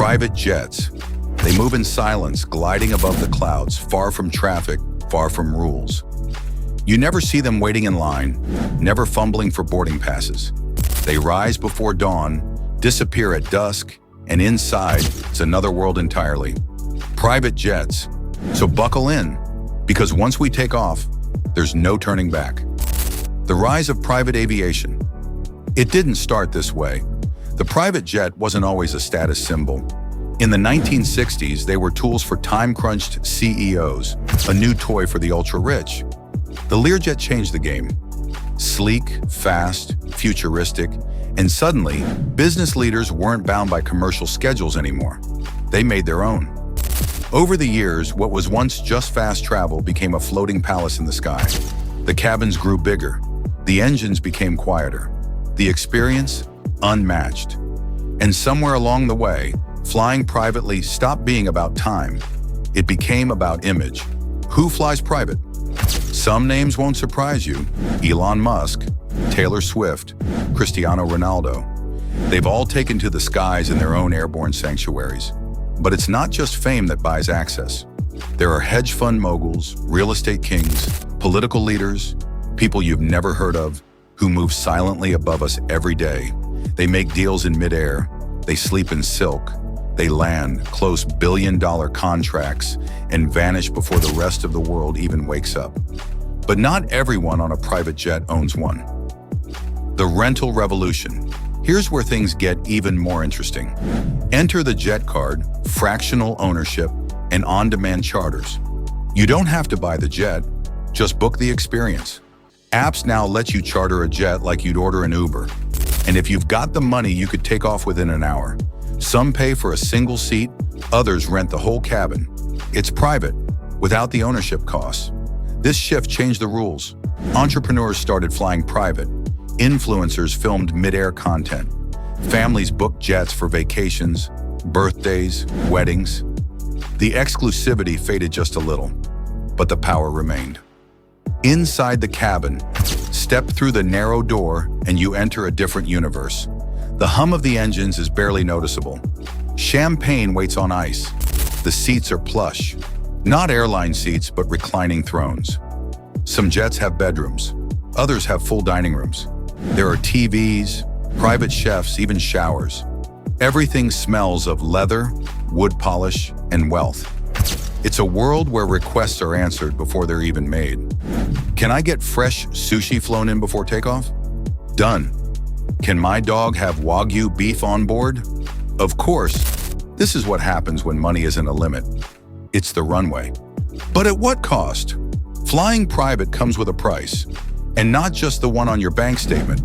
Private jets. They move in silence, gliding above the clouds, far from traffic, far from rules. You never see them waiting in line, never fumbling for boarding passes. They rise before dawn, disappear at dusk, and inside, it's another world entirely. Private jets. So buckle in, because once we take off, there's no turning back. The rise of private aviation. It didn't start this way. The private jet wasn't always a status symbol. In the 1960s, they were tools for time-crunched CEOs, a new toy for the ultra-rich. The Learjet changed the game. Sleek, fast, futuristic, and suddenly, business leaders weren't bound by commercial schedules anymore. They made their own. Over the years, what was once just fast travel became a floating palace in the sky. The cabins grew bigger. The engines became quieter. The experience, unmatched. And somewhere along the way, flying privately stopped being about time. It became about image. Who flies private? Some names won't surprise you. Elon Musk, Taylor Swift, Cristiano Ronaldo. They've all taken to the skies in their own airborne sanctuaries. But it's not just fame that buys access. There are hedge fund moguls, real estate kings, political leaders, people you've never heard of, who move silently above us every day. They make deals in midair. They sleep in silk. They land, close billion-dollar contracts, and vanish before the rest of the world even wakes up. But not everyone on a private jet owns one. The rental revolution. Here's where things get even more interesting. Enter the jet card, fractional ownership, and on-demand charters. You don't have to buy the jet, just book the experience. Apps now let you charter a jet like you'd order an Uber. And if you've got the money, you could take off within an hour. Some pay for a single seat, others rent the whole cabin. It's private, without the ownership costs. This shift changed the rules. Entrepreneurs started flying private. Influencers filmed mid-air content. Families booked jets for vacations, birthdays, weddings. The exclusivity faded just a little, but the power remained. Inside the cabin, step through the narrow door and you enter a different universe. The hum of the engines is barely noticeable. Champagne waits on ice. The seats are plush. Not airline seats, but reclining thrones. Some jets have bedrooms. Others have full dining rooms. There are TVs, private chefs, even showers. Everything smells of leather, wood polish, and wealth. It's a world where requests are answered before they're even made. Can I get fresh sushi flown in before takeoff? Done. Can my dog have Wagyu beef on board? Of course. This is what happens when money isn't a limit. It's the runway. But at what cost? Flying private comes with a price, and not just the one on your bank statement.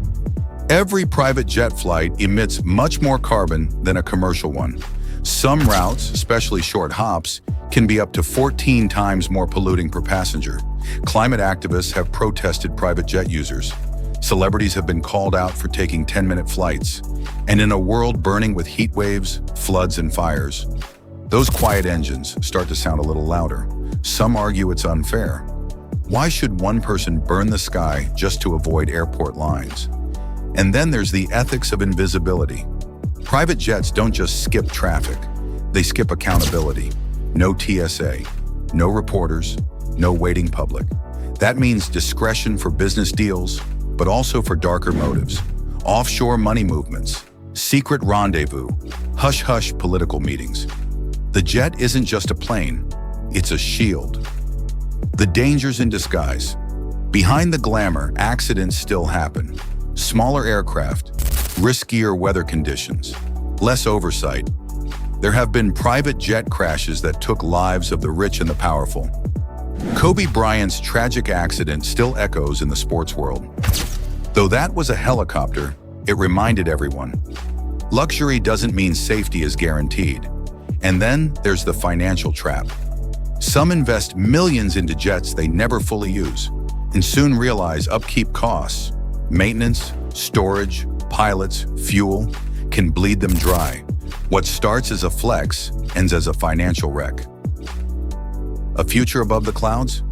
Every private jet flight emits much more carbon than a commercial one. Some routes, especially short hops, can be up to 14 times more polluting per passenger. Climate activists have protested private jet users. Celebrities have been called out for taking 10-minute flights. And in a world burning with heat waves, floods, and fires, those quiet engines start to sound a little louder. Some argue it's unfair. Why should one person burn the sky just to avoid airport lines? And then there's the ethics of invisibility. Private jets don't just skip traffic, they skip accountability. No TSA, no reporters, no waiting public. That means discretion for business deals, but also for darker motives. Offshore money movements, secret rendezvous, hush-hush political meetings. The jet isn't just a plane, it's a shield. The dangers in disguise. Behind the glamour, accidents still happen. Smaller aircraft, riskier weather conditions, less oversight. There have been private jet crashes that took lives of the rich and the powerful. Kobe Bryant's tragic accident still echoes in the sports world. Though that was a helicopter, it reminded everyone. Luxury doesn't mean safety is guaranteed. And then there's the financial trap. Some invest millions into jets they never fully use, and soon realize upkeep costs, maintenance, storage, pilots, fuel, can bleed them dry. What starts as a flex ends as a financial wreck. A future above the clouds?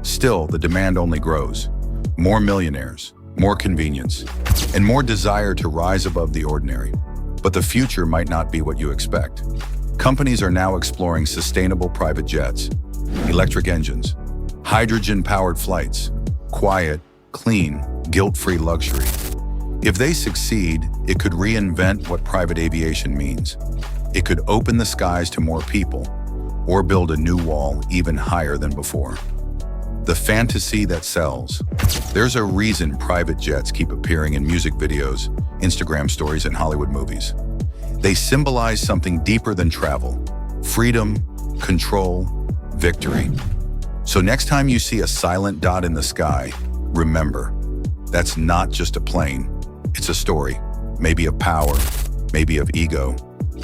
Still, the demand only grows. More millionaires, more convenience, and more desire to rise above the ordinary. But the future might not be what you expect. Companies are now exploring sustainable private jets, electric engines, hydrogen-powered flights, quiet, clean, guilt-free luxury. If they succeed, it could reinvent what private aviation means. It could open the skies to more people, or build a new wall even higher than before. The fantasy that sells. There's a reason private jets keep appearing in music videos, Instagram stories, and Hollywood movies. They symbolize something deeper than travel: freedom, control, victory. So next time you see a silent dot in the sky, remember, that's not just a plane. It's a story, maybe of power, maybe of ego,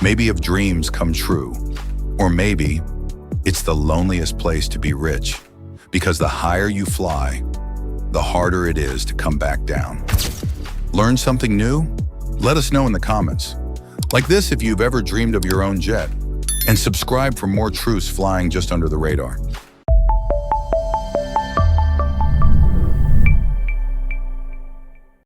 maybe of dreams come true, or maybe it's the loneliest place to be rich, because the higher you fly, the harder it is to come back down. Learn something new? Let us know in the comments. Like this if you've ever dreamed of your own jet, and subscribe for more truths flying just under the radar.